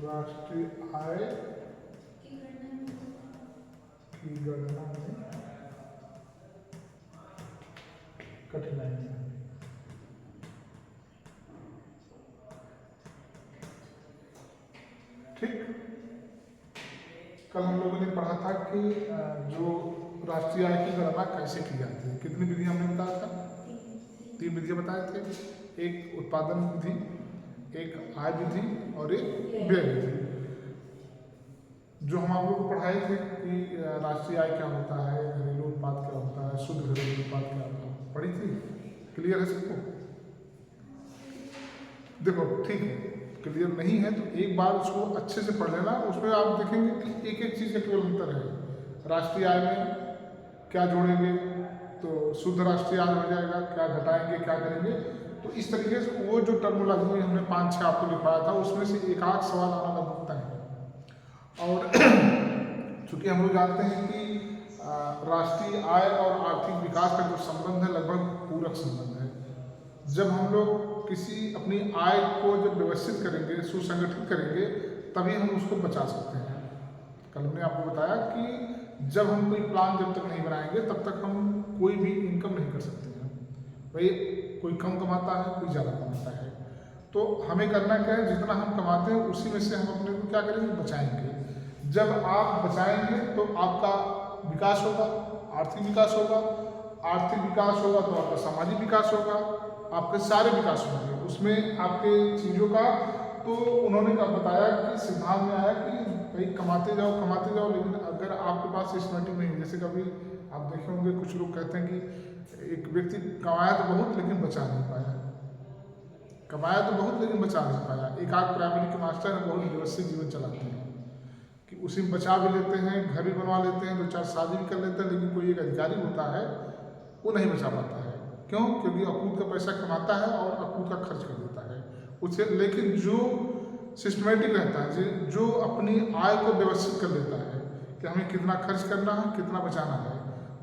राष्ट्रीय आय की गणना में कठिनाइयाँ। ठीक, कल हम लोगों ने पढ़ा था कि जो राष्ट्रीय आय की गणना कैसे की जाती है, कितनी विधि हमने बताया था? 3 विधियां बताए थे, एक उत्पादन विधि, एक आय विधि और एक व्यय विधि। जो हम आप लोग को पढ़ाए थे कि राष्ट्रीय आय क्या होता है, घरेलू उत्पाद क्या होता है, शुद्ध घरेलू उत्पाद क्या होता है, पढ़ी थी? क्लियर है सबको? देखो ठीक है, क्लियर नहीं है तो एक बार उसको अच्छे से पढ़ लेना। उसमें आप देखेंगे कि एक एक चीज़ का केवल अंतर है। राष्ट्रीय आय में क्या जोड़ेंगे तो शुद्ध राष्ट्रीय आय हो जाएगा, क्या घटाएंगे, क्या करेंगे। तो इस तरीके से वो जो टर्मोलॉजी हमने 5-6 आपको लिखवाया था उसमें से एक आध सवाल आना बनता है। और चूंकि हम लोग जानते हैं कि राष्ट्रीय आय और आर्थिक विकास का जो संबंध है लगभग पूरक संबंध है। जब हम लोग किसी अपनी आय को जब व्यवस्थित करेंगे, सुसंगठित करेंगे, तभी हम उसको बचा सकते हैं। कल हमने आपको बताया कि जब हम कोई प्लान जब तक नहीं बनाएंगे तब तक हम कोई भी इनकम नहीं कर सकते हैं। भाई कोई कम कमाता है, कोई ज़्यादा कमाता है, तो हमें करना क्या है, जितना हम कमाते हैं उसी में से हम अपने को क्या करेंगे, बचाएंगे। जब आप बचाएंगे तो आपका विकास होगा, आर्थिक विकास होगा। आर्थिक विकास होगा तो आपका सामाजिक विकास होगा, आपके सारे विकास होंगे उसमें आपके चीज़ों का। तो उन्होंने क्या बताया कि सिद्धांत में आया कि भाई कमाते जाओ, लेकिन अगर आपके पास सिस्टमेटिक नहीं, जैसे कभी आप देखे होंगे कुछ लोग कहते हैं कि एक व्यक्ति कमाया तो बहुत लेकिन बचा नहीं पाया, कमाया तो बहुत लेकिन बचा नहीं पाया। एक आध प्राइमरी के मास्टर हैं, बहुत व्यवस्थित जीवन चलाते हैं कि उसी में बचा भी लेते हैं, घर भी बनवा लेते हैं, 2-4 शादी भी कर लेते हैं, लेकिन कोई एक अधिकारी होता है वो नहीं बचा पाता है। क्यों? क्योंकि अकूत का पैसा कमाता है और अकूत का खर्च कर देता है उसे। लेकिन जो सिस्टमेटिक रहता है, जो अपनी आय को व्यवस्थित कर लेता है कि हमें कितना खर्च करना है, कितना बचाना है,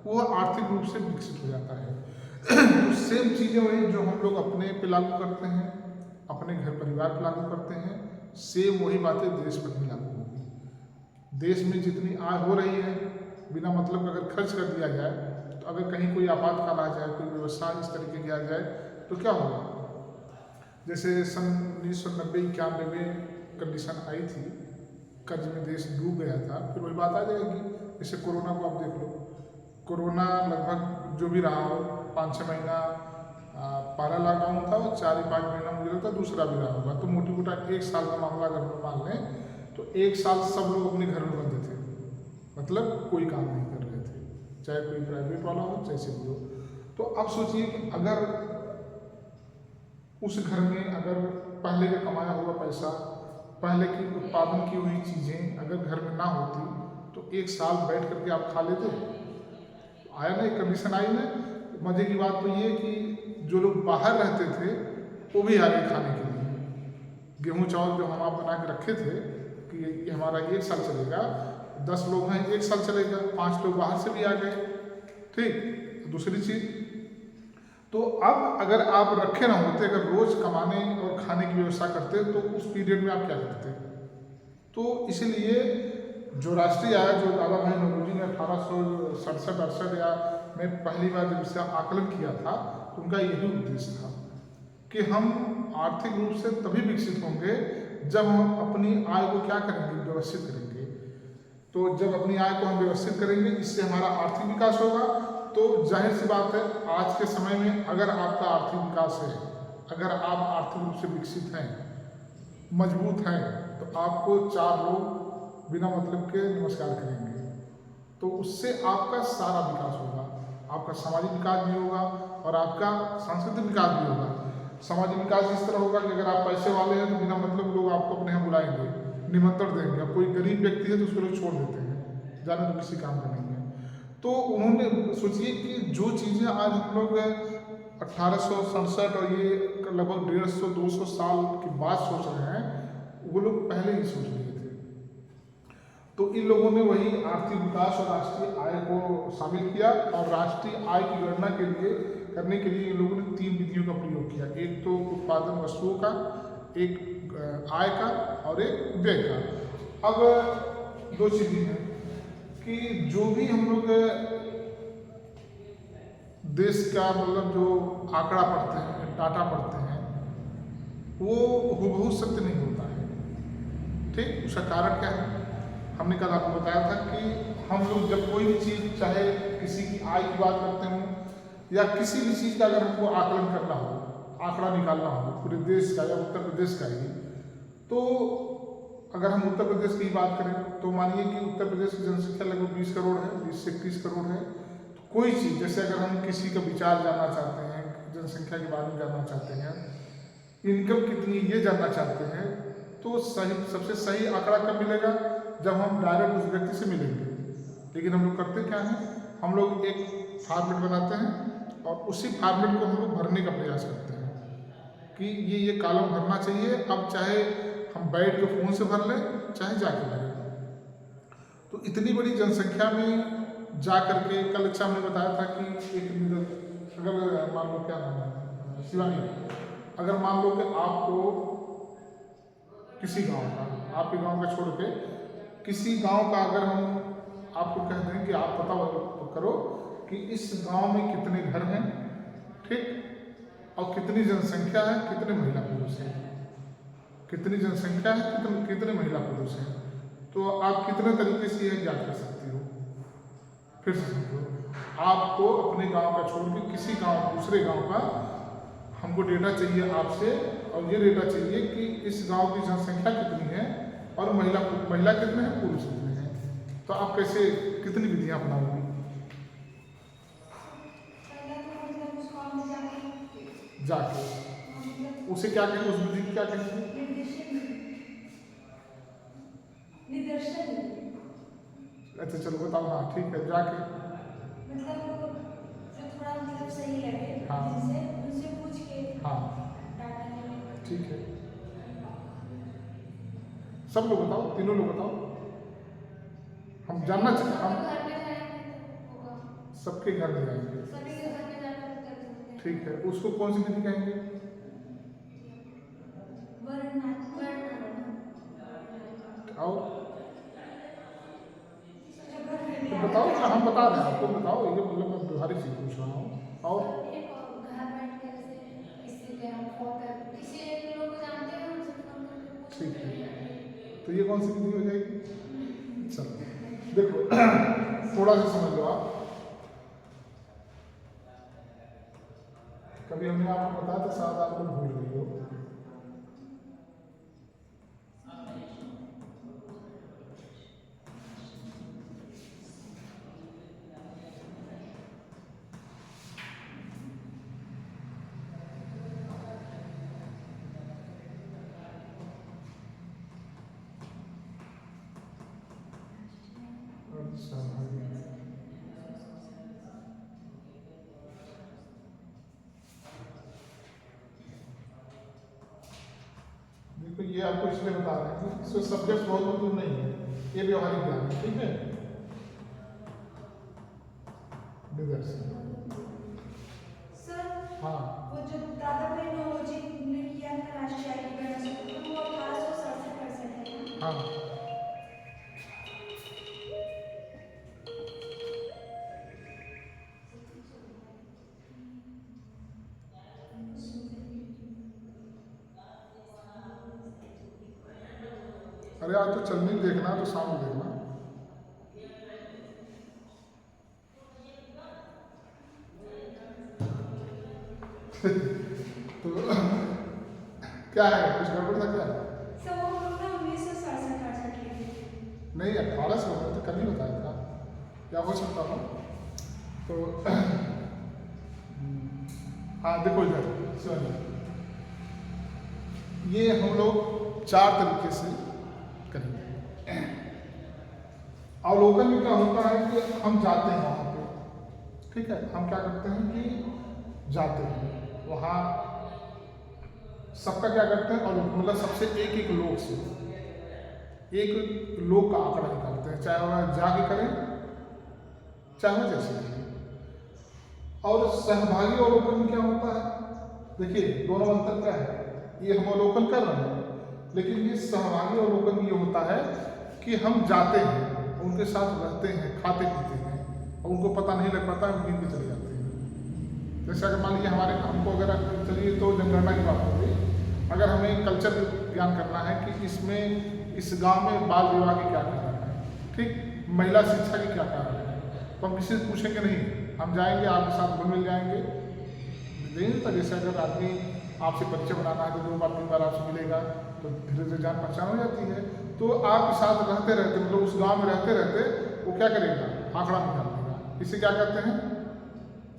वो आर्थिक रूप से विकसित हो जाता है। तो सेम चीज़ें वही जो हम लोग अपने पे लागू करते हैं, अपने घर परिवार पे लागू करते हैं, सेम वही बातें देश पर भी लागू होगी। देश में जितनी आय हो रही है, बिना मतलब अगर खर्च कर दिया जाए, तो अगर कहीं कोई आपातकाल आ जाए, कोई व्यवस्था इस तरीके की आ जाए तो क्या होगा? जैसे सन 1990-91 में कंडीशन आई थी, कर्ज में देश डूब गया था, फिर वही बात आ जाएगी। जैसे कोरोना को आप देख लो, कोरोना लगभग जो भी रहा हो 5-6 महीना पहला लॉकडाउन था और 4-5 महीना मुझे लगता है दूसरा भी रहा होगा। तो मोटी मोटा 1 साल का मामला अगर हम मान लें तो 1 साल सब लोग अपने घर में बंद थे, मतलब कोई काम नहीं कर रहे थे, चाहे कोई प्राइवेट वाला हो चाहे सिविल हो। तो अब सोचिए कि अगर उस घर में अगर पहले का कमाया हुआ पैसा, पहले की उत्पादन की हुई चीज़ें अगर घर में ना होती तो 1 साल बैठ करके आप खा लेते। आया ना, एक कंडीशन आई ना। मज़े की बात तो ये कि जो लोग बाहर रहते थे वो भी आ गए खाने के लिए। गेहूँ चावल जो हम आप बना के रखे थे कि ये हमारा 1 साल चलेगा, 10 लोग हैं 1 साल चलेगा, 5 लोग बाहर से भी आ गए। ठीक, दूसरी चीज़ तो अब अगर आप रखे ना होते, अगर रोज़ कमाने और खाने की व्यवस्था करते तो उस पीरियड में आप क्या करते? तो इसीलिए जो राष्ट्रीय आय जो दादा भाई नौरोजी ने 1867-68 या में पहली बार जब इसका आकलन किया था तो उनका यही उद्देश्य था कि हम आर्थिक रूप से तभी विकसित होंगे जब हम अपनी आय को क्या करेंगे, व्यवस्थित करेंगे। तो जब अपनी आय को हम व्यवस्थित करेंगे, इससे हमारा आर्थिक विकास होगा। तो जाहिर सी बात है, आज के समय में अगर आपका आर्थिक विकास है, अगर आप आर्थिक रूप से विकसित हैं, मजबूत हैं, तो आपको 4 लोग बिना मतलब के नमस्कार करेंगे। तो उससे आपका सारा विकास होगा, आपका सामाजिक विकास भी होगा और आपका सांस्कृतिक विकास भी होगा। सामाजिक विकास इस तरह होगा कि अगर आप पैसे वाले हैं तो बिना मतलब लोग आपको अपने यहाँ बुलाएंगे, निमंत्रण देंगे। अब कोई गरीब व्यक्ति है तो उसको लोग छोड़ देते हैं, जाने तो किसी काम का नहीं है। तो उन्होंने सोचिए कि जो चीज़ें आज हम लोग 1867 और ये लगभग 150-200 साल के बाद सोच रहे हैं, वो लोग पहले ही सोच लिए थे। तो इन लोगों ने वही आर्थिक विकास और राष्ट्रीय आय को शामिल किया और राष्ट्रीय आय की गणना करने के लिए इन लोगों ने 3 विधियों का प्रयोग किया। एक तो उत्पादन वस्तुओं का, एक आय का और एक व्यय का। अब दो चीज़ें हैं कि जो भी हम लोग देश का मतलब जो आंकड़ा पढ़ते हैं, डाटा पढ़ते हैं, वो हूबहू सत्य नहीं होता है। ठीक, उसका कारण क्या है? हमने कल आपको बताया था कि हम लोग जब कोई भी चीज़, चाहे किसी की आय की बात करते हों या किसी भी चीज़ का अगर हमको आकलन करना हो, आंकड़ा निकालना हो पूरे देश का या उत्तर प्रदेश का ही, तो अगर हम उत्तर प्रदेश की बात करें तो मानिए कि उत्तर प्रदेश की जनसंख्या लगभग 20 करोड़ है, 20 से 31 करोड़ है। तो कोई चीज़, जैसे अगर हम किसी का विचार जानना चाहते हैं, जनसंख्या के बारे में जानना चाहते हैं, इनकम कितनी ये जानना चाहते हैं, तो सही सबसे सही आंकड़ा कब मिलेगा? जब हम डायरेक्ट उस व्यक्ति से मिलेंगे। लेकिन हम लोग करते क्या हैं, हम लोग एक फॉर्मेट बनाते हैं और उसी फॉर्मेट को हम लोग भरने का प्रयास करते हैं कि ये कॉलम भरना चाहिए। अब चाहे हम बैठ के फ़ोन से भर लें, चाहे जाके भरें। तो इतनी बड़ी जनसंख्या में जा करके कल अच्छा हमने बताया था कि एक अगर मान लो, क्या नाम है, शिवानी, अगर मान लो कि आपको किसी गांव का, आपके गांव का छोड़ के किसी गांव का अगर हम आपको कह दें कि आप पता करो कि इस गांव में कितने घर हैं, ठीक, और कितनी जनसंख्या है, कितने महिला पुरुष हैं, कितनी जनसंख्या है, कितने महिला पुरुष हैं, तो आप कितने तरीके से यह ज्ञात कर सकती हो? फिर से समझो, आपको अपने गांव का छोड़ के किसी गांव, दूसरे गांव का हमको डेटा चाहिए आपसे, और ये डेटा चाहिए कि इस गांव की जनसंख्या कितनी है और महिला कितने हैं, पुरुष कितने हैं। तो आप कैसे, कितनी विधियां अपनाओगे? जाके उसे क्या कहेंगे, उस विधि की क्या कहेंगे? अच्छा चलो बताओ। हाँ ठीक है, जाके मतलब जो थोड़ा मतलब सही लगे, हाँ, उनसे पूछ के हाँ डाटा लेंगे। ठीक है, सब लोग बताओ, तीनों लोग बताओ, हम जानना चाहिए। हम घर में जाएंगे तो होगा, सबके घर में जाएंगे, सभी के घर में जाकर कर सकते हैं। ठीक है, उसको कौन सी विधि कहेंगे? और तो बताओ ना, हम बता रहे हैं आपको, बताओ, ये मतलब मैं व्यवहारिक चीज पूछ रहा हूँ। और घर बैठ के ऐसे किसी के हम फोन कर, किसी एक लोग को जानते हैं, उनसे फोन करके पूछ ठीक है, लेंगे। तो ये कौन सी विधि हो जाएगी? चलो देखो, थोड़ा सा समझ लो आप। कभी हमने आपको बताया था, शायद आप लोग भूल गई हो। देखो, ये आपको इसलिए बता रहे हैं कि इसमें सब्जेक्ट बहुत मतलब नहीं है, ये व्यवहारिक ज्ञान है, ठीक है। सर, हाँ, वो जो दादाभाई नौरोजी ने किया था राष्ट्रीय आय की गणना, तो वो 1867% है। हाँ अरे आज तो चलनी देखना, तो शाम को देखना। तो क्या है, कुछ गड़बड़ था क्या? सर वो लोग ना 1967 नहीं, 1800 तो कल ही बताया था, क्या हो सकता हो। तो हाँ देखो इधर सुनिए, ये हम लोग 4 तरीके से करेंगे। अवलोकन में क्या होता है कि हम जाते हैं वहाँ पे, ठीक है, हम क्या करते हैं कि जाते हैं वहाँ, सबका क्या करते हैं, अवलोकन मतलब सबसे एक लोग से एक लोग का आंकड़ा निकालते हैं, चाहे वह जाके करें चाहे वह जैसे करें। और सहभागी अवलोकन में क्या होता है, देखिए दोनों अंतर क्या है, ये हम अवलोकन कर रहे हैं लेकिन ये सहभागी अवलोकन ये होता है कि हम जाते हैं, उनके साथ रहते हैं, खाते पीते हैं और उनको पता नहीं लग पाता, हम नींद में चले जाते हैं। जैसे अगर मान लीजिए हमको अगर चलिए तो जनगणना की बात हो गई, अगर हमें कल्चर ज्ञान करना है कि इसमें इस गांव में बाल विवाह के क्या कारण है, ठीक, महिला शिक्षा के क्या कारण है, तो हम किसी से पूछेंगे नहीं, हम जाएंगे आपके साथ घुल मिल जाएंगे। नहीं तो जैसे अगर आदमी आपसे परिचय बनाना है तो 2 बार 3 बार आपसे मिलेगा तो धीरे धीरे जान पहचान हो जाती है। तो आपके साथ रहते रहते, मतलब उस गांव में रहते रहते वो क्या करेगा, आंकड़ा निकाल देगा। इसे क्या कहते हैं,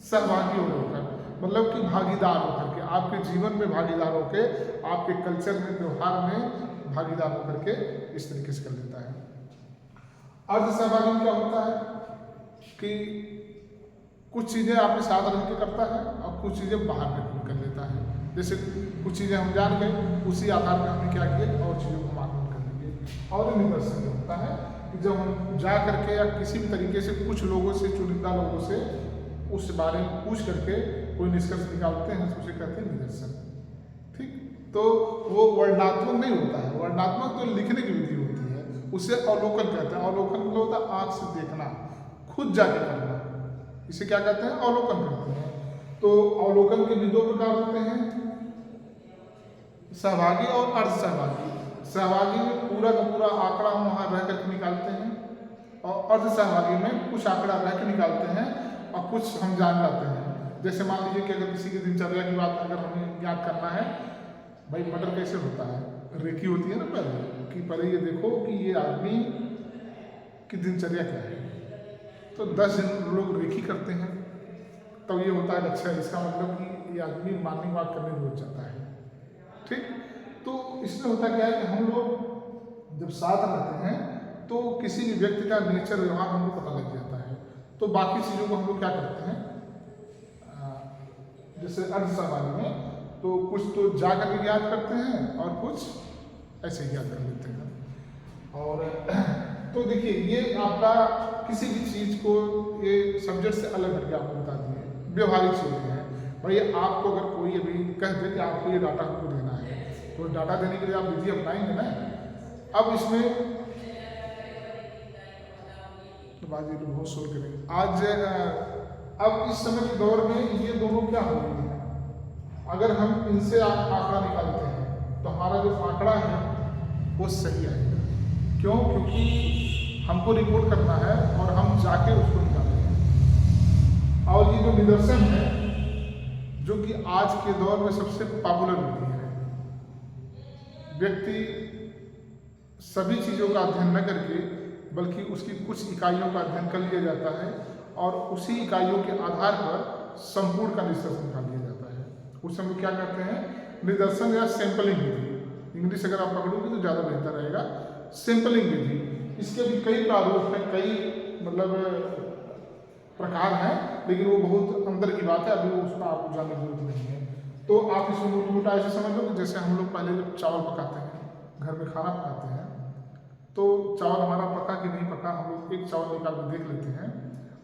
सहभागी होकर, मतलब कि भागीदार होकर के, आपके जीवन में भागीदार होकर, आपके कल्चर में, व्यवहार में भागीदार होकर के इस तरीके से कर लेता है। अर्ध सहभागी क्या होता है कि कुछ चीज़ें आपके साथ रह के करता है और कुछ चीज़ें बाहर रह कर लेता है। जैसे कुछ चीज़ें हम जान गए, उसी आधार पर हमने क्या किया और चीज़ों को मार्क कर लेंगे। और निदर्शन होता है कि जब हम जा करके या किसी भी तरीके से कुछ लोगों से, चुनिंदा लोगों से उस बारे में पूछ करके कोई निष्कर्ष निकालते हैं, उसे कहते हैं निदर्शन। ठीक, तो वो वर्णनात्मक नहीं होता है, वर्णनात्मक तो लिखने की विधि होती है, उसे अवलोकन कहते हैं। अवलोकन मतलब होता है आँख से देखना, खुद जाके करना, इसे क्या कहते हैं, अवलोकन कहते हैं। तो अवलोकन के भी 2 प्रकार होते हैं, सहभागी और अर्ध सहभागी। सहभागी में पूरा का पूरा आंकड़ा हम वहाँ रह करके निकालते हैं और अर्ध सहभागी में कुछ आंकड़ा रह के निकालते हैं और कुछ हम जान जाते हैं। जैसे मान लीजिए कि अगर किसी की दिनचर्या की बात अगर हमें याद करना है, भाई मर्डर कैसे होता है, रेकी होती है ना पहले, कि पहले ये देखो कि ये आदमी की दिनचर्या क्या है, तो 10 दिन लोग रेकी करते हैं, तब ये होता है अच्छा, इसका मतलब कि ये आदमी मॉर्निंग वॉक करने रोज जाता है। ठीक, तो इसमें होता क्या है कि हम लोग जब साथ रहते हैं तो किसी भी व्यक्ति का नेचर, व्यवहार हमको पता लग जाता है। तो बाकी चीज़ों को हम लोग क्या करते हैं, जैसे अर्ध सहभागी में तो कुछ तो जा करके याद करते हैं और कुछ ऐसे ही याद कर लेते हैं। और तो देखिए ये आपका किसी भी चीज़ को ये सब्जेक्ट से अलग करके आपको बता दिए, व्यवहारिक चीज़ें हैं। भाई आपको अगर कोई अभी कह दे कि आपको ये डाटा हमको देना है, तो डाटा देने के लिए आप विधि अपनाएंगे ना। अब इसमें तो बाजी तो बहुत शोर करेंगे आज। अब इस समय के दौर में ये दोनों क्या हो रही है, अगर हम इनसे आंकड़ा निकालते हैं तो हमारा जो आंकड़ा है वो सही आएगा। क्यों? क्योंकि हमको रिपोर्ट करना है और हम जाके उसको निकालेंगे। और ये जो निदर्शन है जो कि आज के दौर में सबसे पॉपुलर विधि है, व्यक्ति सभी चीज़ों का अध्ययन न करके बल्कि उसकी कुछ इकाइयों का अध्ययन कर लिया जाता है और उसी इकाइयों के आधार पर संपूर्ण का निष्कर्ष निकाल लिया जाता है। उस हम लोग क्या करते हैं, निदर्शन या सैंपलिंग विधि। इंग्लिश अगर आप पकड़ोगे तो ज़्यादा बेहतर रहेगा, सैंपलिंग विधि। इसके भी कई प्रारूप हैं, कई मतलब प्रकार हैं, लेकिन वो बहुत अंदर की बात है, अभी वो उसमें आपको जानने की जरूरत नहीं है। तो आप इसको मोटा मोटा ऐसे समझ लो कि जैसे हम लोग पहले जब चावल पकाते हैं, घर में खाना पकाते हैं, तो चावल हमारा पका कि नहीं पका, हम लोग एक चावल निकाल कर देख लेते हैं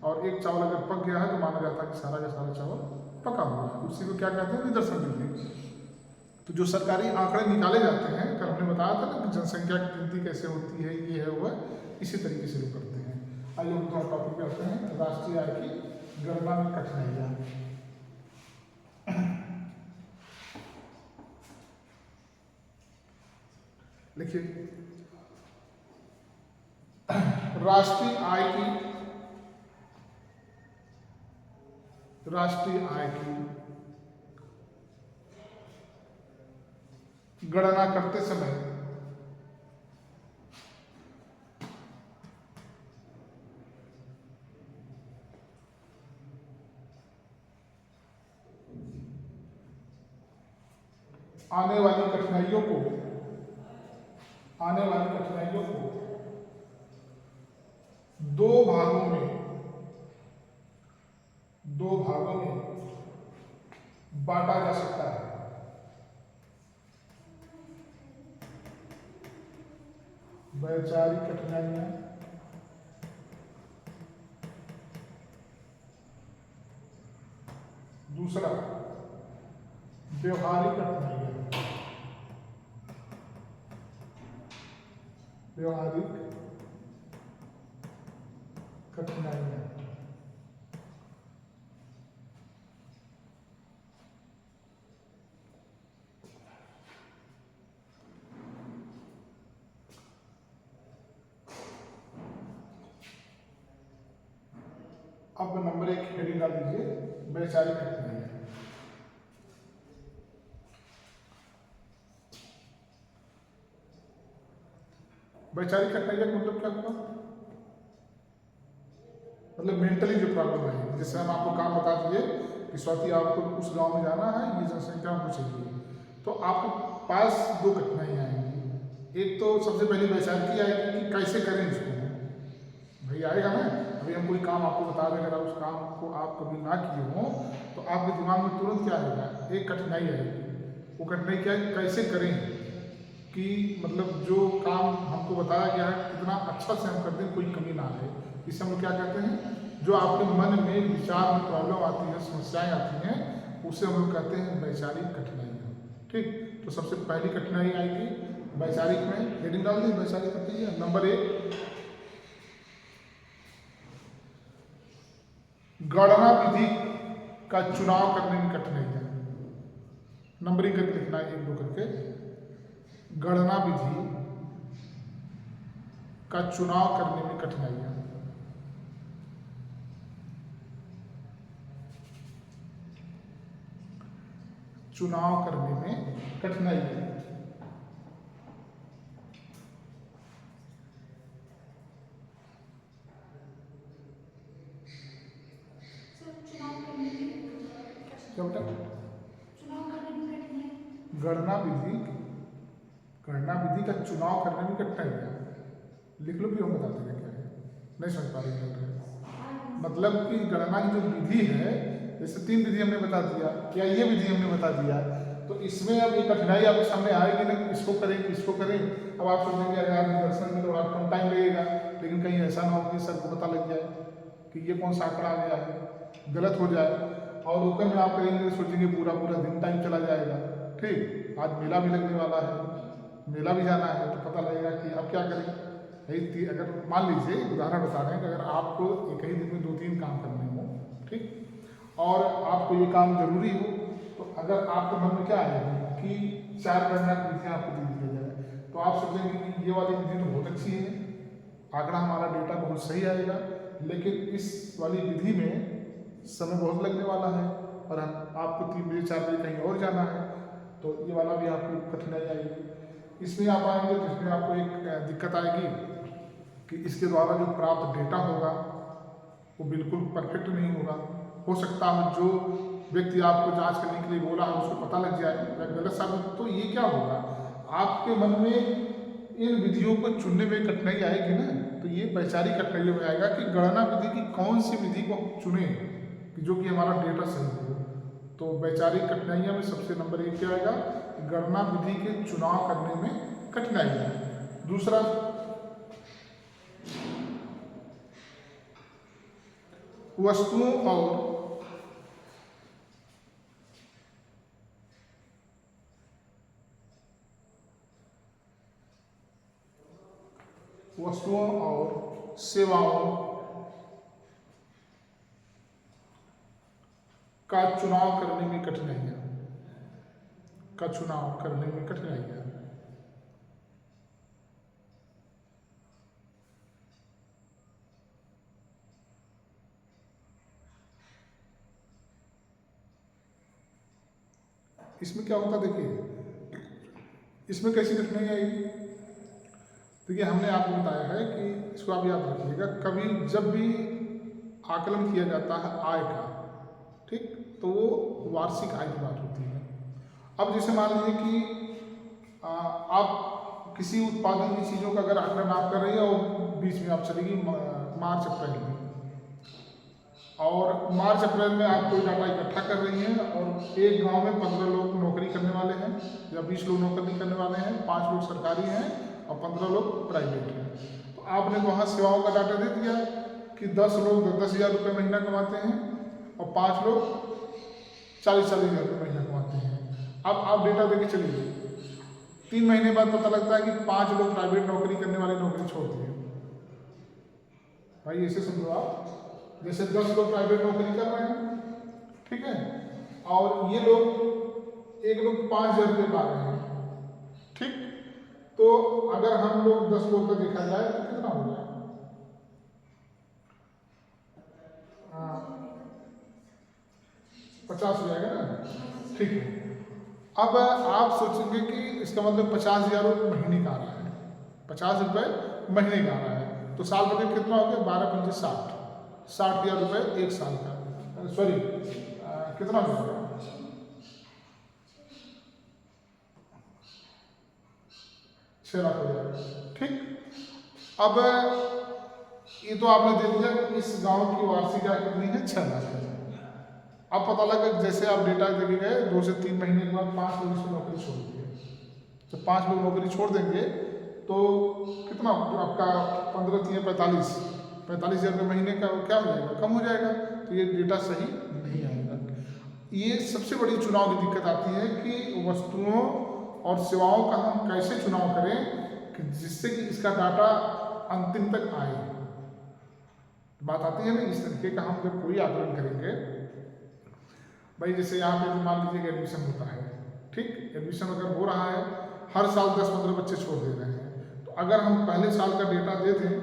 और एक चावल अगर पक गया है तो माना जाता है कि सारा का सारा चावल पका हुआ है। उसी को क्या कहते हैं, निदर्शन विधि। तो जो सरकारी आंकड़े निकाले जाते हैं, कल हमने बताया था ना कि जनसंख्या की गिनती कैसे होती है, ये है वो है, इसी तरीके से लोग करते हैं। आइए हम थोड़ा टॉपिक पे आते हैं, राष्ट्रीय आय की गणना में कठिनाइयाँ। लिखिए, राष्ट्रीय आय की गणना करते समय आने वाली कठिनाइयों को दो भागों में बांटा जा सकता है। वैचारिक कठिनाइयां, दूसरा व्यवहारिक कठिनाइयां। व्यवहारिक कठिनाइयाँ। अब नंबर 1 हेडिंग डाल दीजिए, वैचारिक कठिनाइयाँ। वैचारिक कठिनाइयाँ का मतलब क्या हुआ? मतलब मेंटली जो प्रॉब्लम है, जैसे हम आपको काम बता दिए कि स्वाति आपको उस गांव में जाना है, ये जनसंख्या हमको चाहिए, तो आपके पास दो कठिनाइयाँ आएंगी। एक तो सबसे पहले वैचारिक आएगी कि कैसे करें इसको, भाई आएगा ना। अभी हम कोई काम आपको बता दें, अगर उस काम को आप कभी ना किए हो तो आपके दिमाग में तुरंत क्या आएगा, एक कठिनाई आएगी। वो कठिनाई क्या है, कैसे करें, कि मतलब जो काम हमको बताया गया है कितना अच्छा से हम कर दें, कोई कमी ना आए। इसे हम लोग क्या कहते हैं, जो आपके मन में विचार में प्रॉब्लम आती है, समस्याएं आती हैं, उसे हम लोग कहते हैं वैचारिक कठिनाइयाँ। ठीक, तो सबसे पहली कठिनाई आएगी वैचारिक में, हेडिंग डाल दी वैचारिक कठिनाइयाँ। नंबर 1, गणना विधि का चुनाव करने में कठिनाइयाँ। नंबरिंग करके लिखना है, 1-2 करके। गणना विधि का चुनाव करने में कठिनाइयाँ। चुनाव करने में कठिनाइयाँ। क्या बेटा? गणना विधि का चुनाव करने में कठिनाइयाँ। लिख लो कि हम बता देंगे क्या है, नहीं समझ पा रहे। मतलब कि गणना की जो विधि है, जैसे 3 विधि हमने बता दिया, या ये विधि हमने बता दिया, तो इसमें अब एक कठिनाई आपके सामने आएगी ना, इसको करें किसको करें। अब आप सोचेंगे यार दर्शन में थोड़ा कम टाइम लगेगा, लेकिन कहीं ऐसा ना हो कि सर को पता लग जाए कि ये कौन सा आंकड़ा आ गया है, गलत हो जाए, और ऊपर में आप करेंगे सोचेंगे पूरा दिन टाइम चला जाएगा। ठीक, आज मेला भी लगने वाला है, मेला भी जाना है, तो पता लगेगा कि अब क्या करें। अगर मान लीजिए उदाहरण बता रहे हैं कि अगर आपको एक ही दिन में 2-3 काम करने हो, ठीक, और आपको ये काम जरूरी हो, तो अगर आपके मन में क्या आएगा कि 4 गणना की विधियाँ आपको दे दी जाए, तो आप सोचेंगे कि ये वाली विधि तो बहुत अच्छी है, आंकड़ा हमारा डेटा बहुत सही आएगा, लेकिन इस वाली विधि में समय बहुत लगने वाला है, और हम आपको 3 बजे 4 बजे कहीं और जाना है, तो ये वाला भी आपको कठिनाई आएगी। इसमें आप आएंगे तो इसमें आपको एक दिक्कत आएगी कि इसके द्वारा जो प्राप्त डेटा होगा वो बिल्कुल परफेक्ट नहीं होगा। हो सकता है जो व्यक्ति आपको जांच करने के लिए बोला है उसको पता लग जाए या गलत साबित, तो ये क्या होगा, आपके मन में इन विधियों को चुनने में कठिनाई आएगी ना। तो ये वैचारिक कठिनाइयों में आएगा कि गणना विधि की कौन सी विधि को चुने कि जो कि हमारा डेटा सही हो। तो वैचारिक कठिनाइयों में सबसे नंबर 1 क्या आएगा, गणना विधि के चुनाव करने में कठिनाइयाँ। दूसरा, वस्तुओं और सेवाओं का चुनाव करने में कठिनाइयाँ। इसमें क्या होता, देखिए इसमें कैसी कठिनाई आएगी। देखिए हमने आपको बताया है कि इसको आप याद रखिएगा, कभी जब भी आकलन किया जाता है आय का, ठीक, तो वो वार्षिक आय की बात होती है। अब जैसे मान लीजिए कि आप किसी उत्पादन की चीज़ों का अगर आकलन आप कर रही है और बीच में आप चलेगी मार्च अप्रैल में, और मार्च अप्रैल में आप कोई डाटा इकट्ठा कर रही हैं, और एक गांव में 15 लोग नौकरी करने वाले हैं या 20 लोग नौकरी करने वाले हैं, 5 लोग सरकारी हैं और 15 लोग प्राइवेट हैं। तो आपने वहाँ सेवाओं का डाटा दे दिया कि 10 लोग 10,000 रुपये महीना कमाते हैं और 5 लोग 40,000 रुपये महीना कमाते हैं। अब आप डेटा देके चलिए, 3 महीने बाद पता लगता है कि 5 लोग प्राइवेट नौकरी करने वाले नौकरी छोड़ दिए। भाई ऐसे समझो आप, जैसे 10 लोग प्राइवेट नौकरी कर रहे हैं, ठीक है, और ये लोग, एक लोग 5,000 रुपये पा रहे हैं, ठीक, तो अगर हम लोग 10 लोग का देखा जाए तो कितना हो जाए? 50 हो जाएगा ना, ठीक है। अब आप सोचेंगे कि इसका मतलब 50,000 रुपये महीने का आ रहा है, 50 रुपये महीने का आ रहा है, तो साल भर में कितना हो गया? 12 पंजे 60, 60,000 रुपये एक साल का, सॉरी कितना हो गया? 6 लाख हो जाएगा, ठीक। अब ये तो आपने दे दिया कि इस गांव की वार्षिक आय कितनी है? 6 लाख है। अब पता लगा जैसे आप डेटा देखे गए 2 से 3 महीने के बाद 5 लोग इसमें नौकरी छोड़ दिए, तो 5 लोग नौकरी छोड़ देंगे तो कितना आपका 15 3 45,000 रुपये महीने का क्या हो जाएगा? कम हो जाएगा। तो ये डेटा सही नहीं आएगा। ये सबसे बड़ी चुनाव की दिक्कत आती है कि वस्तुओं और सेवाओं का हम कैसे चुनाव करें कि जिससे कि इसका डाटा अंतिम तक आए। बात आती है ना, इस तरीके का हम जब कोई आकलन करेंगे, भाई जैसे यहाँ पे मान लीजिए कि एडमिशन होता है, ठीक, एडमिशन अगर हो रहा है, हर साल 10-15 बच्चे छोड़ दे रहे हैं, तो अगर हम पहले साल का डेटा दे दें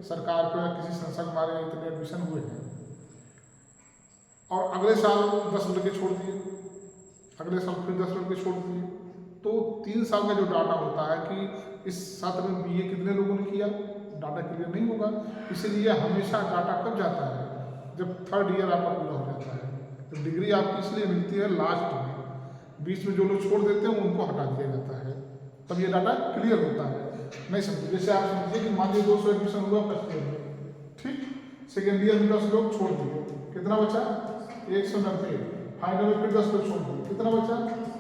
सरकार को या किसी संस्था को, हमारे इतने एडमिशन हुए हैं, और अगले साल 10 लड़के छोड़ दिए, अगले साल फिर 10 लड़के छोड़ दिए, तो 3 साल का जो डाटा होता है कि इस छात्र में BA कितने लोगों ने किया, डाटा क्लियर नहीं होगा। इसीलिए हमेशा डाटा कब जाता है? जब 3rd ईयर आपका पूरा हो जाता है। तो डिग्री आपकी इसलिए मिलती है लास्ट में, बीच में जो लोग छोड़ देते हैं उनको हटा दिया जाता है, तब ये डाटा क्लियर होता है। नहीं समझे? जैसे आप समझिए कि मान लीजिए 200 एडमिशन हुआ फर्स्ट ईयर में, ठीक, सेकेंड ईयर में 10 लोग छोड़ दिए, कितना बचा? 190, फाइनल में फिर 10 लोग छोड़ दिए, कितना बचा?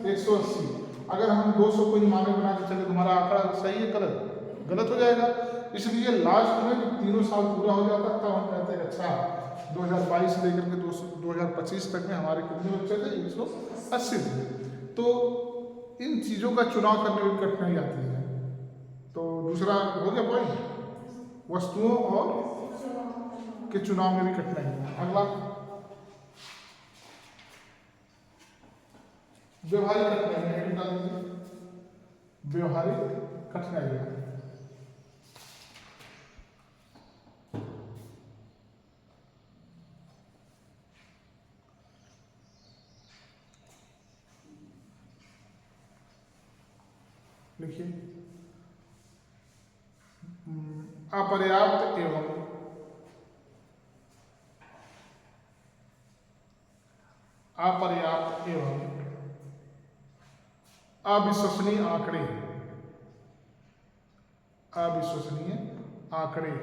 180। अगर हम 200 को ही माने बना के चले, तुम्हारा आंकड़ा सही है गलत? गलत हो जाएगा। इसलिए लास्ट में जब तीनों साल पूरा हो जाता है तब हम कहते हैं अच्छा 2022 से लेकर के 2025 तक में हमारे कितने बच्चे थे? 180 थे। तो इन चीज़ों का चुनाव करने में कठिनाई आती है। तो दूसरा हो गया पॉइंट, वस्तुओं और के चुनाव में भी कठिनाई है। अगला व्यवहारिक कठिनाई, व्यवहारिक कठिनाइयाँ। लिखिए, अपर्याप्त एवं अविश्वसनीय आंकड़े, अविश्वसनीय आंकड़े।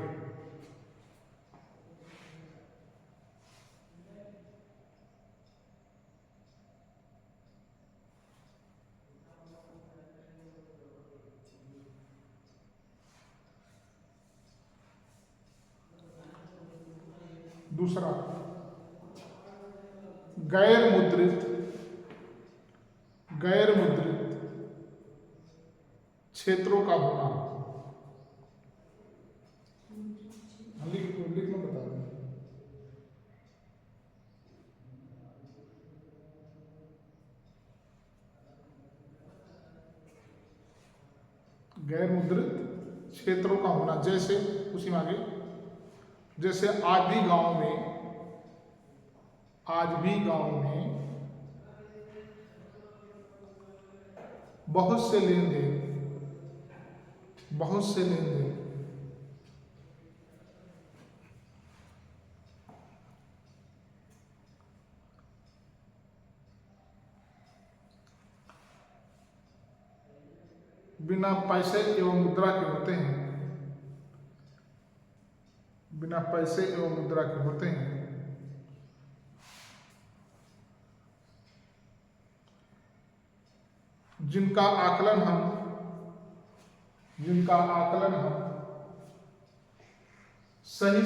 दूसरा, गैर मुद्रित क्षेत्रों का होना। लिखना बता रहे हैं। गैर मुद्रित क्षेत्रों का होना, जैसे उसी में आगे, जैसे आज भी गांव में बहुत से लेन देन बिना पैसे एवं मुद्रा के होते हैं, बिना पैसे एवं मुद्रा के होते हैं। जिनका आकलन हम सही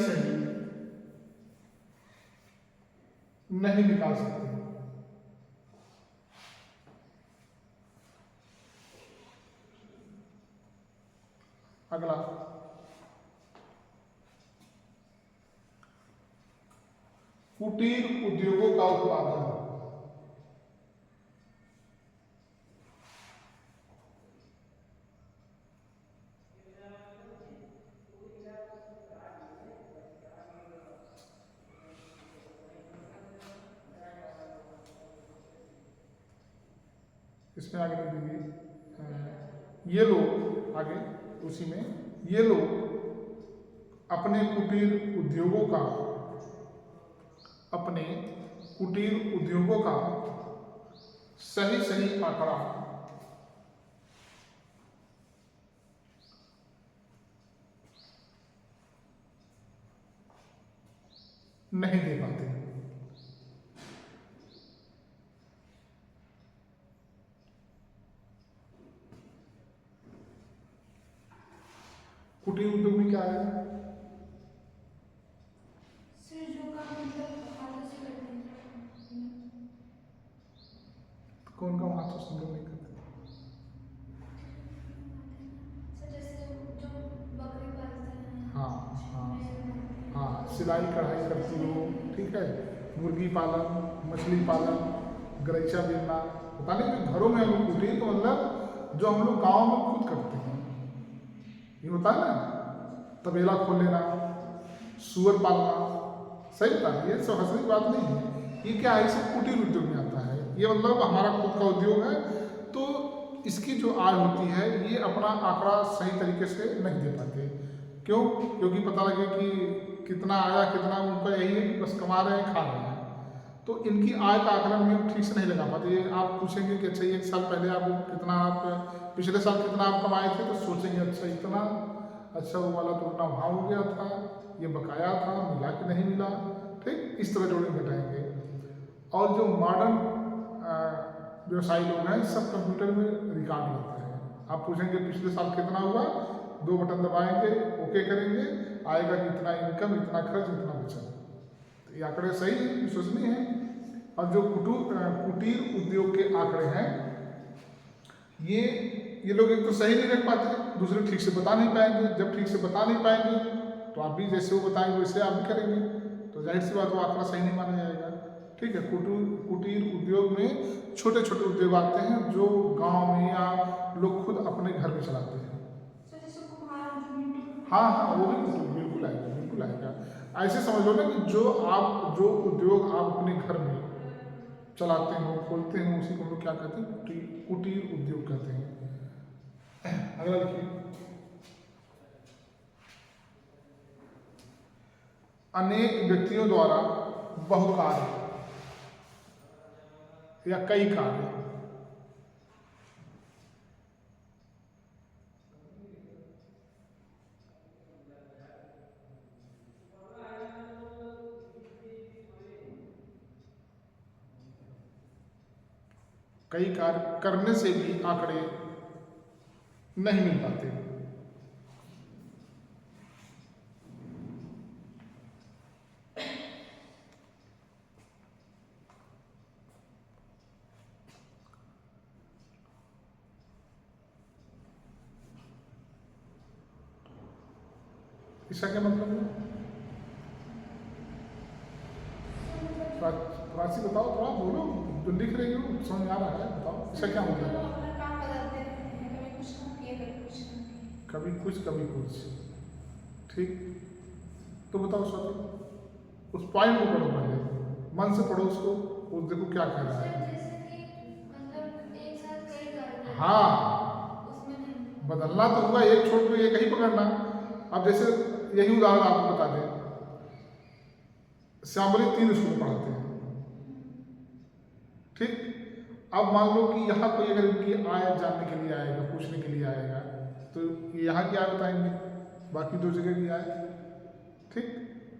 नहीं निकाल सकते। अगला कुटीर उद्योगों का उत्पादन। इसमें आगे लिख दीजिए ये लोग, आगे उसी में, ये लोग अपने कुटीर उद्योगों का सही सही आंकड़ा नहीं दे पाते। कुटीर उद्योग में क्या है? सर जो काम मतलब हाथों से करते हैं। कौन काम हाथों से लोग नहीं करते? सर जैसे जो बकरी पालते हैं। हाँ हाँ भेड़ हाँ, सिलाई कढ़ाई करती हो, ठीक है, मुर्गी पालन, मछली पालन, गलीचा बिनना, पता नहीं कि घरों में हम लोग कुटीर तो मतलब जो हम लोग गाँव में खुद करते हैं, ये होता है ना, तबेला खोल लेना, सुअर पालना, सही बता रही है, सब हंसने की बात नहीं है। ये क्या है, इसे कुटीर उद्योग में आता है। ये मतलब हमारा खुद का उद्योग है, तो इसकी जो आय होती है ये अपना आंकड़ा सही तरीके से नहीं दे पाते। क्यों? क्योंकि पता लगे कि कितना आया कितना, उनका यही है कि बस कमा रहे हैं, खा रहे हैं, तो इनकी आय का आकलन में ठीक से नहीं लगा पाते। ये आप पूछेंगे कि अच्छा एक साल पहले आप कितना, आप पिछले साल कितना आप कमाए थे, तो सोचेंगे अच्छा इतना, अच्छा वो वाला तो उतना वहाँ हो गया था, ये बकाया था, मिला कि नहीं मिला, ठीक, इस तरह जोड़े घटाएंगे। और जो मॉडर्न व्यवसायी लोग हैं सब कंप्यूटर में रिकॉर्ड लेते हैं। आप पूछेंगे पिछले साल कितना हुआ, 2 बटन दबाएंगे, ओके करेंगे, आएगा कि इतना इनकम, इतना खर्च, इतना बचा। तो ये आंकड़े सही है, विश्वसनीय है। और जो कुटीर उद्योग के आंकड़े हैं ये लोग एक तो सही नहीं रख पाते, दूसरे ठीक से बता नहीं पाएंगे। जब ठीक से बता नहीं पाएंगे तो आप भी जैसे वो बताएंगे वैसे आप भी करेंगे, तो जाहिर सी बात वो आंकड़ा सही नहीं माना जाएगा। ठीक है, कुटीर उद्योग में छोटे छोटे उद्योग आते हैं जो गांव में या लोग खुद अपने घर में चलाते हैं। सर जैसे कुम्हार जो मिट्टी। हाँ हाँ, वो भी कुटीर बिल्कुल आएगा, बिल्कुल आएगा। ऐसे समझ लो ना कि जो उद्योग आप अपने घर में चलाते हो, खोलते हैं, उसी को हम लोग क्या कहते हैं, कुटीर उद्योग कहते हैं। अगला देखिए, अनेक व्यक्तियों द्वारा बहुकार्य या कई कार्य। कई कार्य करने से भी आंकड़े नहीं मिल पाते। इसका क्या मतलब है? राशि बताओ, थोड़ा बोलो, जो लिख रही हो समझ में आ रहा है, बताओ इसका क्या मतलब है? अपना काम बदलते रहते हैं, कभी कुछ काम किए, कभी कुछ काम किए। कभी कुछ कभी कुछ, ठीक। तो बताओ स्वाति, उस पॉइंट को पढ़ो, पहले मन से पढ़ो उसको, उस देखो क्या कह रहा है। सर जैसे कि मतलब एक साथ कई कार्य। हाँ, उसमें नहीं। बदलना तो हुआ, एक छोड़ के एक ही पकड़ना। अब जैसे यही उदाहरण आपको बता दें, श्यामली 3 स्कूल पढ़ाते हैं, ठीक। अब मान लो कि यहाँ कोई अगर इनकी आय जानने के लिए आएगा, पूछने के लिए आएगा, तो यहाँ की आय बताएंगे, बाकी 2 जगह की आय, ठीक।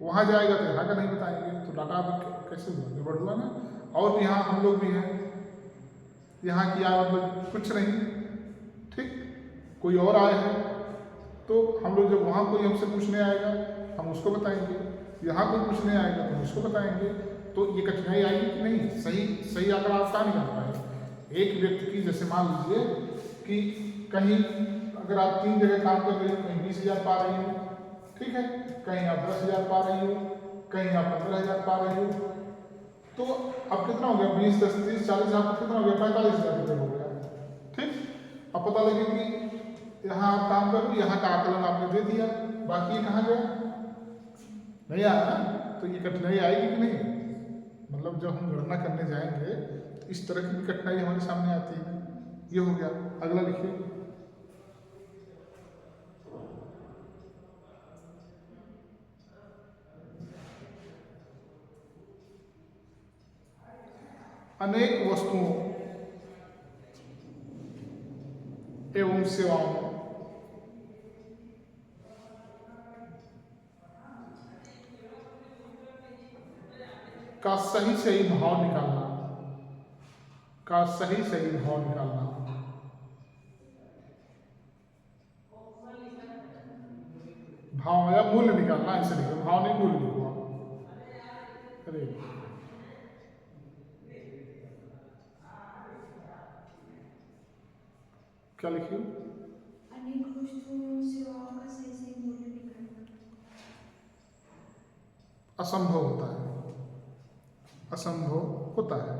वहाँ जाएगा तो यहाँ का नहीं बताएंगे, तो डाटा कैसे हुआ, गड़बड़ हुआ ना। और यहाँ हम लोग भी हैं, यहाँ की आय मतलब कुछ नहीं, ठीक, कोई और आय है, तो हम लोग जब वहाँ कोई हमसे पूछने आएगा हम उसको बताएंगे, यहाँ कोई पूछने आएगा तो हम उसको बताएंगे। तो ये कठिनाई आएगी कि नहीं, सही आंकड़ा आप कहाँ निकाल पाए। एक व्यक्ति की, जैसे मान लीजिए कि कहीं अगर आप 3 जगह काम कर रही हो, कहीं 20,000 पा रही हो, ठीक है, कहीं आप 10,000 पा रही हो, कहीं आप 15,000 पा रही हो, तो अब कितना हो गया? 20, 10, 30, 40, आपको कितना हो गया? 45,000 रुपये हो गया। ठीक, अब पता लगे कि यहाँ आप काम कर रहे हो, यहाँ का आकलन आपने दे दिया, बाकी कहाँ गया? नहीं आया ना, तो ये कठिनाई आएगी कि नहीं? मतलब जब हम गणना करने जाएंगे इस तरह की कठिनाई हमारे सामने आती है। ये हो गया। अगला लिखिए, अनेक वस्तुओं एवं सेवाओं का सही भाव निकालना, का सही भाव निकालना। भाव या मूल्य निकालना, ऐसे लिखो, भाव नहीं मूल्य लिखो आप। अरे क्या लिखिए? अनेक वस्तुओं सेवाओं का सही मूल्य निकालना असंभव होता है, असंभव होता है।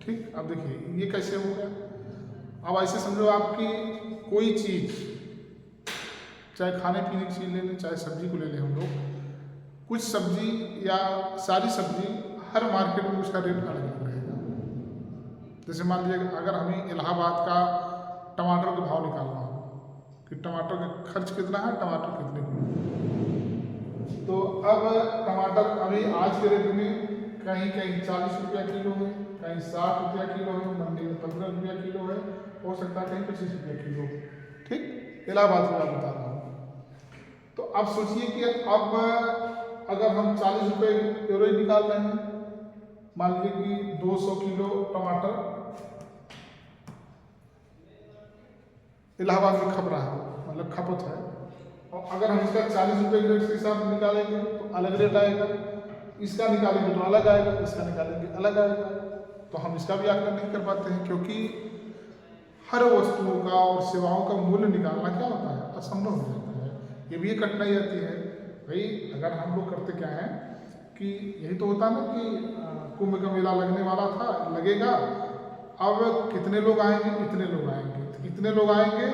ठीक, अब देखिए ये कैसे हो गया? अब ऐसे समझो आपकी कोई चीज, चाहे खाने पीने की चीज ले लें, चाहे सब्जी को ले लें हम लोग, कुछ सब्जी या सारी सब्जी हर मार्केट में उसका रेट अलग अलग रहेगा। जैसे मान लीजिए अगर हमें इलाहाबाद का टमाटर का भाव निकालना हो कि टमाटर का खर्च कितना है, टमाटर कितने की, तो अब टमाटर अभी आज के रेट में कहीं कहीं 40 रुपया किलो है, कहीं 60 रुपया किलो है, मंडी में 15 रुपया किलो है, हो सकता है कहीं 25 रुपया किलो। ठीक, इलाहाबाद में आप बता रहा हूँ। तो अब सोचिए कि अब अगर हम 40 रुपये एवरेज निकाल रहे हैं, मान लीजिए कि 200 किलो टमाटर इलाहाबाद में खप रहा है, मतलब खपत है, और अगर हम इसका 40 रुपये के रेट के हिसाब से निकालेंगे तो अलग रेट आएगा, इसका निकालेंगे तो अलग आएगा, इसका निकालेंगे अलग आएगा। तो हम इसका भी आकलन नहीं कर पाते हैं, क्योंकि हर वस्तुओं का और सेवाओं का मूल्य निकालना क्या होता है? असंभव हो जाता है। ये भी एक कठिनाई आती है भाई। अगर हम लोग करते क्या है कि यही तो होता ना कि कुंभ का मेला लगने वाला था, लगेगा, अब कितने लोग आएंगे? इतने लोग आएंगे, इतने लोग आएंगे,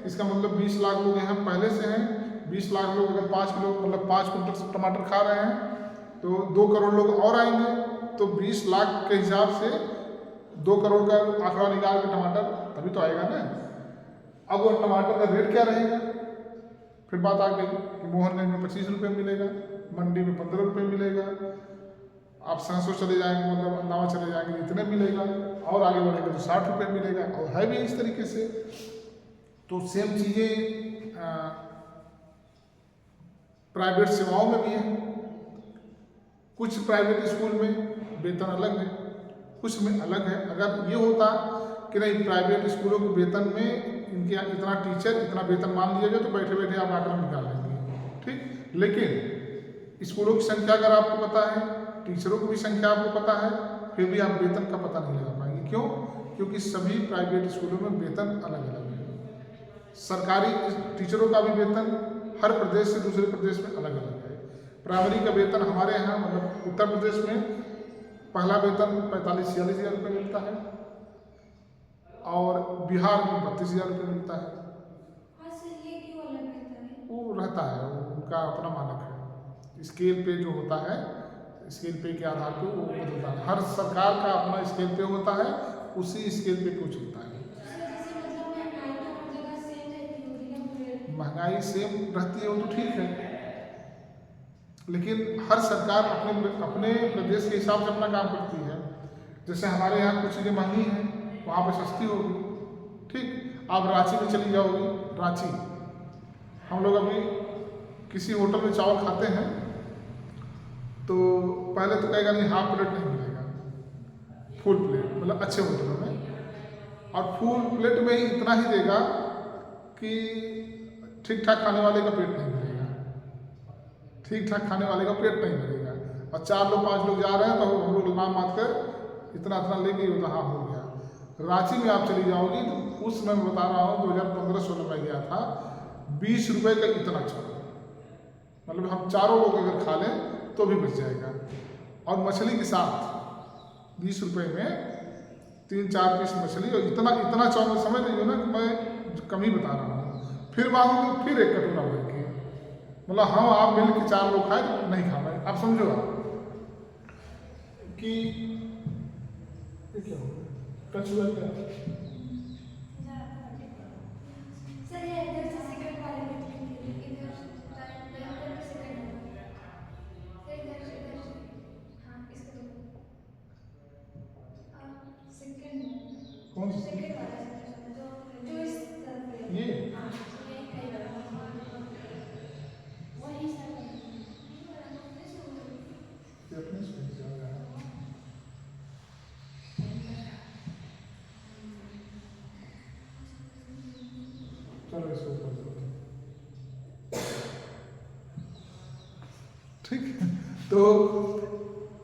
इसका मतलब 20 लाख लोग यहाँ पहले से हैं। 20 लाख लोग अगर 5 किलो मतलब 5 कुंटल टमाटर खा रहे हैं, तो 2 करोड़ लोग और आएंगे, तो 20 लाख के हिसाब से 2 करोड़ का आंकड़ा निकाल के टमाटर तभी तो आएगा ना। अब वो टमाटर का रेट क्या रहेगा? फिर बात आ गई कि मोहनगंज में 25 रुपये मिलेगा, मंडी में 15 रुपये मिलेगा, आप सरसों चले जाएंगे मतलब अंदावा चले जाएंगे इतने मिलेगा, और आगे बढ़ेगा तो 60 रुपये मिलेगा, और है भी इस तरीके से। तो सेम चीज़ें प्राइवेट सेवाओं में भी है। कुछ प्राइवेट स्कूल में वेतन अलग है, कुछ में अलग है। अगर ये होता कि नहीं प्राइवेट स्कूलों के वेतन में इनके इतना टीचर इतना वेतन मान लिया जाए तो बैठे बैठे आप आंकड़ा निकाल लेंगे, ठीक। लेकिन स्कूलों की संख्या अगर आपको पता है, टीचरों की भी संख्या आपको पता है, फिर भी आप वेतन का पता नहीं लगा पाएंगे। क्यों? क्योंकि सभी प्राइवेट स्कूलों में वेतन अलग अलग है। सरकारी टीचरों का भी वेतन हर प्रदेश से दूसरे प्रदेश में अलग अलग है। प्राइमरी का वेतन हमारे यहाँ मतलब उत्तर प्रदेश में पहला वेतन 45-46 हज़ार रुपये मिलता है, और बिहार में 32,000 रुपये मिलता है। हाँ सर, ये क्यों अलग रहता है? वो रहता है, उनका अपना मानक है। स्केल पे जो होता है, स्केल पे के आधार पर वो बदलता है। हर सरकार का अपना स्केल पे होता है, उसी स्केल पे कुछ होता है। महंगाई सेम रहती है तो ठीक है, लेकिन हर सरकार अपने प्रदेश के हिसाब से अपना काम करती है। जैसे हमारे यहाँ कुछ चीज़ें महंगी हैं, वहाँ पे सस्ती होगी, ठीक। आप रांची में चली जाओगी, रांची हम लोग अभी किसी होटल में चावल खाते हैं तो पहले तो कहेगा नहीं हाफ प्लेट नहीं मिलेगा, फुल प्लेट, मतलब अच्छे होटलों में, और फुल प्लेट में ही इतना ही देगा कि ठीक ठाक खाने वाले का पेट नहीं भरेगा, ठीक ठाक खाने वाले का पेट नहीं भरेगा। और 4 लोग 5 लोग जा रहे हैं तो हम लोग नाम बात कर इतना इतना लेके होता हाँ हो गया। रांची में आप चली जाओगी तो उस समय मैं बता रहा हूँ 2015-16 में गया था, 20 रुपये का इतना चावल, मतलब हम चारों लोग अगर खा लें तो भी बच जाएगा। और मछली के साथ 20 रुपये में 3-4 पीस मछली और इतना इतना चावल, समझ रही हो ना कि मैं कम ही बता रहा हूँ। फिर मांगूंगी फिर एक कटोरा भर के, मतलब हम आप मिल के 4 लोग खाए तो नहीं खा पाए। आप समझो आप कि ये क्या हो गया, कचुआ क्या सर ये इधर से सेकंड वाले में इधर से सेकंड सर इधर से हाँ इसको सेकंड कौन सा सेकंड वाला जो इस तरफ है ये हाँ ये कई वही सर अपने से जा रहा है। चलो इसको ऊपर करो। ठीक है, तो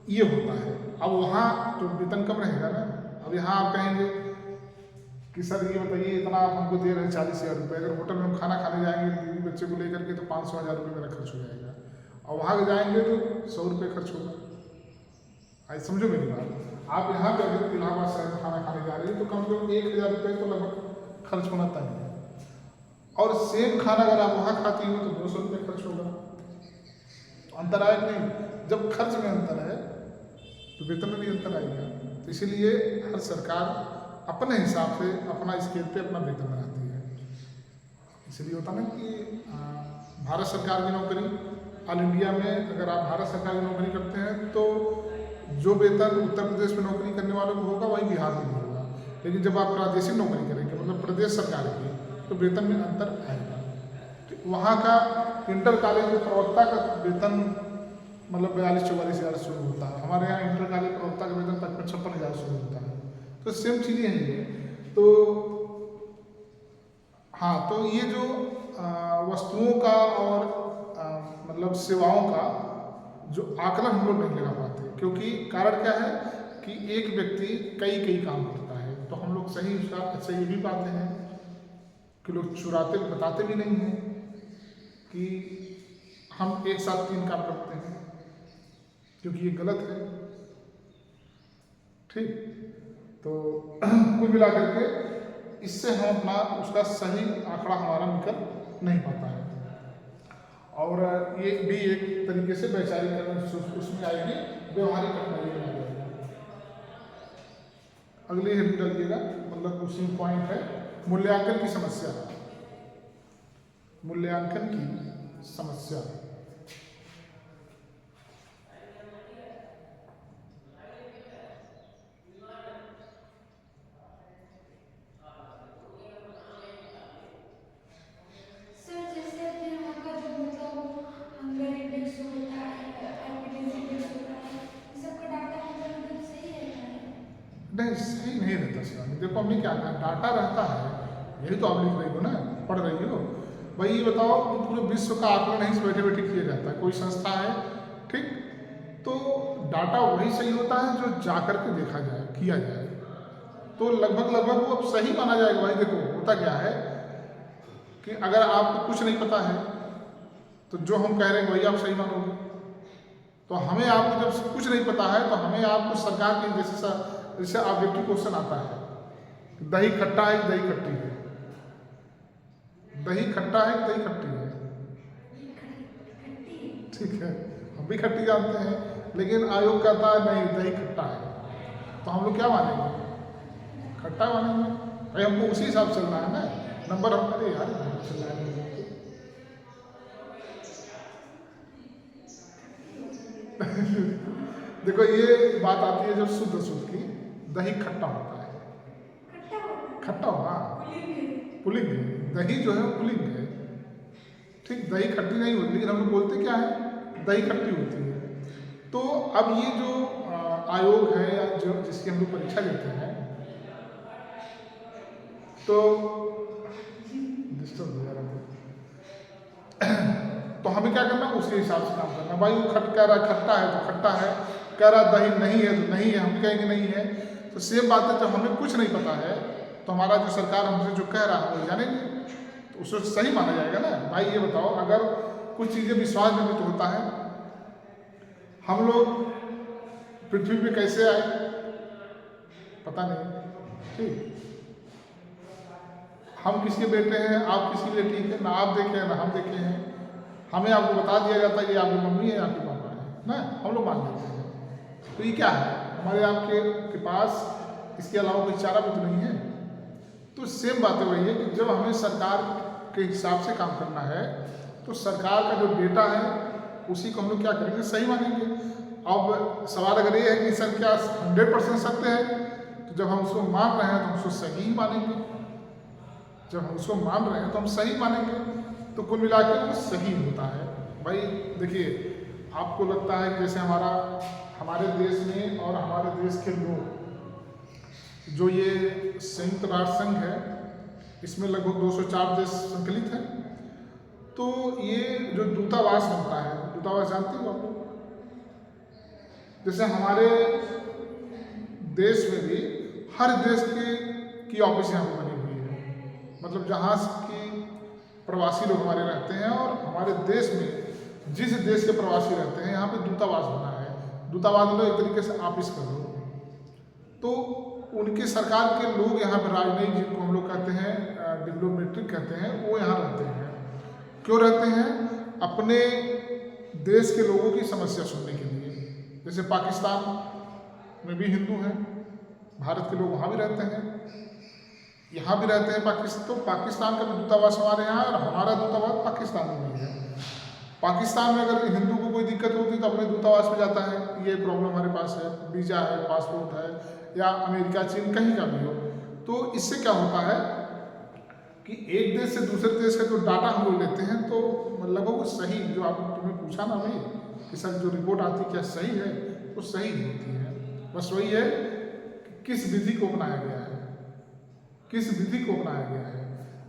ये होता है। अब वहाँ तो वेतन कम रहेगा ना। अब यहाँ आप कहेंगे कि सर ये बताइए इतना आप हमको दे रहे हैं 40,000 रुपये, अगर होटल में हम खाना खाने जाएंगे बीवी बच्चे को लेकर के तो 500,000 रुपये मेरा खर्च हो जाएगा, और वहाँ जाएंगे तो 100 रुपये खर्च होगा। आज समझो मेरी बात। आप यहाँ पे अगर इलाहाबाद शहर में खाना खाने जा रहे हैं तो कम से कम 1,000 रुपये तो लगभग खर्च होना तय है, और सेम खाना अगर आप वहाँ खाती हो तो 200 रुपये खर्च होगा। अंतर आया नहीं? जब खर्च में अंतर है तो वेतन में भी अंतर आएगा। तो इसीलिए हर सरकार अपने हिसाब से अपना स्केल पे अपना वेतन बनाती है। इसलिए होता ना कि भारत सरकार की नौकरी, ऑल इंडिया में अगर आप भारत सरकार की नौकरी करते हैं तो जो वेतन उत्तर प्रदेश में नौकरी करने वालों को होगा वही बिहार में भी होगा। लेकिन जब आप प्रादेशिक नौकरी करेंगे मतलब प्रदेश सरकार की, तो वेतन में अंतर आएगा। तो वहाँ का इंटर कॉलेज में प्रवक्ता का वेतन मतलब 42-44 हज़ार शुरू होता है, हमारे यहाँ इंटर कॉलेज प्रवक्ता का वेतन 55-56 हज़ार शुरू होता है। तो सेम चीज़ें हैं ये। तो हाँ, तो ये जो वस्तुओं का और मतलब सेवाओं का जो आकलन हम लोग नहीं लगा पाते, क्योंकि कारण क्या है कि एक व्यक्ति कई काम करता है। तो हम लोग सही उसका अच्छा ये भी पाते हैं कि लोग चुराते बताते भी नहीं हैं कि हम एक साथ 3 काम करते हैं, क्योंकि ये गलत है। ठीक, तो कुल मिला करके इससे हम अपना उसका सही आंकड़ा हमारा निकल नहीं पाता है। और ये भी एक तरीके से वैचारिक उसमें आएगी, व्यवहारिक कठिनाई में आ जाएगी। अगले हेडिंग डालिएगा, मतलब उसी पॉइंट है मूल्यांकन की समस्या। मूल्यांकन की समस्या नहीं, सही नहीं रहता शिवानी। देखो हमने क्या कहा, डाटा रहता है, यही तो आप लिख रही हो ना, पढ़ रही हो। भाई ये बताओ कि पूरे विश्व का आकलन नहीं बैठे बैठे किया जाता है, कोई संस्था है, ठीक, तो डाटा वही सही होता है जो जा कर के देखा जाए, किया जाए, तो लगभग वो अब सही माना जाएगा। भाई देखो होता क्या है कि अगर आपको कुछ नहीं पता है तो जो हम कह रहे हैं वही आप सही मानोगे। तो हमें आपको जब कुछ नहीं पता है तो हमें आपको सरकार के जैसे ऑब्जेक्टिव क्वेश्चन आता है, दही खट्टा है कि दही खट्टी है, दही खट्टा है कि दही खट्टी है, ठीक है, हम भी खट्टी जानते हैं, लेकिन आयोग कहता है नहीं दही खट्टा है, तो हम लोग क्या मानेंगे, खट्टा मानेंगे। भाई हमको उसी हिसाब से चलना है ना, नंबर हम अरे यार चल रहा है। देखो ये बात आती है जब शुद्ध की, दही खट्टा होता है, खट्टा होगा पुलिंग है, दही जो है पुलिंग है, ठीक, दही खट्टी नहीं होती, लेकिन हम लोग बोलते क्या है दही खट्टी होती है। तो अब ये जो आयोग है या जो जिसकी हम लोग परीक्षा लेते हैं, तो डिस्टर्ब हो जा रहा है तो हमें क्या करना, उसके हिसाब से काम करना। भाई वो कह रहा है खट्टा है तो खट्टा है, कह रहा दही नहीं है तो नहीं है, हम कहेंगे नहीं है। तो सेम बात है, जब हमें कुछ नहीं पता है तो हमारा जो सरकार हमसे जो कह रहा है वो जानेंगे, तो उसको सही माना जाएगा ना। भाई ये बताओ, अगर कुछ चीज़ें विश्वास में भी तो होता है, हम लोग पृथ्वी पे कैसे आए पता नहीं, ठीक, हम किसके बेटे हैं, आप किसकी बेटी है, ना आप देखे हैं ना हम देखे हैं। हमें आपको बता दिया जाता है ये आपकी मम्मी है, आपके पापा है ना, हम लोग मान लेते हैं। तो ये क्या है, हमारे आपके पास इसके अलावा कोई चारा भी तो नहीं है। तो सेम बातें वही है कि जब हमें सरकार के हिसाब से काम करना है तो सरकार का जो डेटा है उसी को हम लोग क्या करेंगे, सही मानेंगे। अब सवाल अगर ये है कि सर क्या 100% सत्य है, तो जब हम उसको मान रहे हैं तो हम उसको सही ही मानेंगे। जब हम उसको मान रहे हैं तो हम सही मानेंगे, तो कुल मिला के वो सही होता है। भाई देखिए, आपको लगता है कि जैसे हमारे देश में और हमारे देश के लोग, जो ये संयुक्त राष्ट्र संघ है, इसमें लगभग 204 देश संकलित हैं। तो ये जो दूतावास बनता है, दूतावास जानते हो आप लोग, जैसे हमारे देश में भी हर देश की ऑफिस यहाँ पर बनी हुई है। मतलब जहाँ की प्रवासी लोग हमारे रहते हैं और हमारे देश में जिस देश के प्रवासी रहते हैं, यहाँ पे दूतावास बना है। दूतावास मतलब एक तरीके से ऑफिस कर लो। तो उनके सरकार के लोग यहाँ पर, राजनयिक जिनको हम लोग कहते हैं, डिप्लोमेटिक कहते हैं, वो यहाँ रहते हैं। क्यों रहते हैं? अपने देश के लोगों की समस्या सुनने के लिए। जैसे पाकिस्तान में भी हिंदू हैं, भारत के लोग वहाँ भी रहते हैं, यहाँ भी रहते हैं। तो पाकिस्तान का भी दूतावास हमारे यहाँ और हमारा दूतावास पाकिस्तान में भी है। पाकिस्तान में अगर हिंदू को कोई दिक्कत होती है तो अपने दूतावास में जाता है, ये प्रॉब्लम हमारे पास है, वीज़ा है, पासपोर्ट है, या अमेरिका, चीन, कहीं का भी हो। तो इससे क्या होता है कि एक देश से दूसरे देश का जो डाटा हम लोग लेते हैं, तो मतलब वो सही, जो आप तुम्हें पूछा ना भाई कि सर जो रिपोर्ट आती है क्या सही है, तो सही होती है। बस वही है कि किस विधि को अपनाया गया है, किस विधि को अपनाया गया है।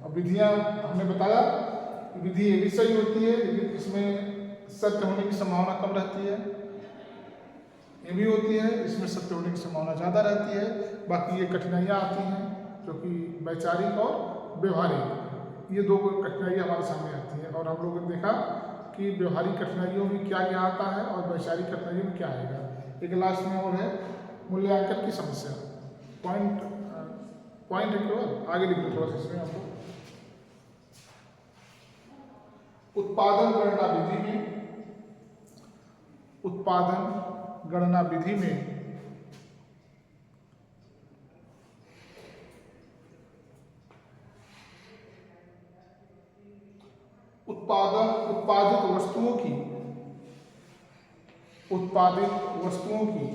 अब विधियाँ हमने बताया, विधि ये भी सही होती है, लेकिन इसमें सत्य होने की संभावना कम रहती है। ये भी होती है, इसमें सत्य होने की संभावना ज़्यादा रहती है। बाकी ये कठिनाइयाँ आती हैं, जो कि वैचारिक और व्यवहारिक, ये दो कठिनाइयाँ हमारे सामने आती हैं। और हम लोगों ने देखा कि व्यवहारिक कठिनाइयों में क्या क्या आता है और वैचारिक कठिनाइयों में क्या आएगा। एक लास्ट में और है मूल्यांकन की समस्या। पॉइंट है केवल, आगे लिख लो थोड़ा सा इसमें आपको। उत्पादन गणना विधि में उत्पादित वस्तुओं की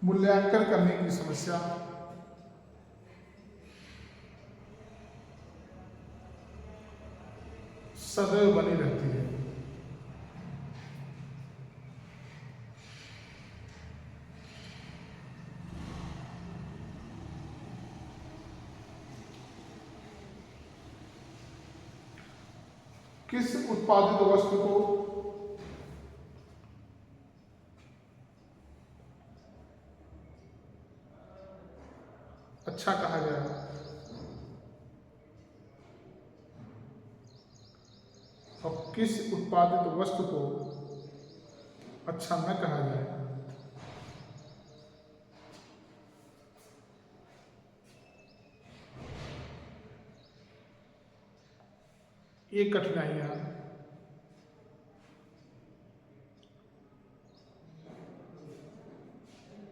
मूल्यांकन करने की समस्या सदैव बनी रहती है। किस उत्पादित वस्तु को अच्छा कहा जाए और किस उत्पादित वस्तु को अच्छा न कहा जाए, ये कठिनाइयाँ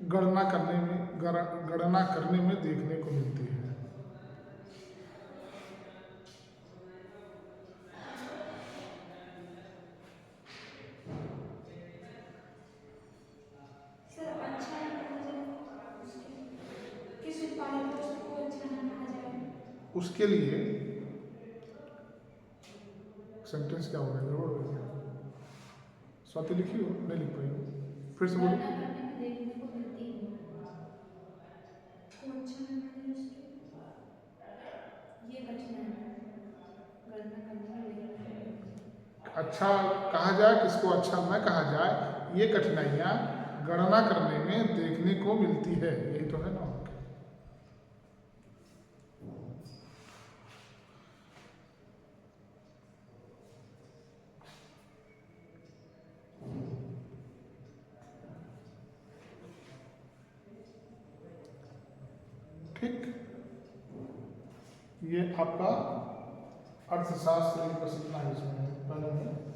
गणना करने में देखने को मिलती है। सर अच्छा है, किस उत्पादित वस्तु को अच्छा न कहा जाए, उसके लिए सेंटेंस क्या हो गया, गड़बड़ हो गया। स्वाति लिखी हो, नहीं लिख पाई हो, फिर से बोलो। गणना करने में देखने को मिलती है। कौन सा है मैंने उसके? ये कठिन है। गणना करने में देखने को मिलती है। अच्छा कहा जाए, किसको अच्छा न कहा जाए, ये कठिनाइयाँ गणना करने में देखने को मिलती है, यही तो है ना। ठीक, ये आपका अर्थशास्त्र का सीखना है इसमें पहले में।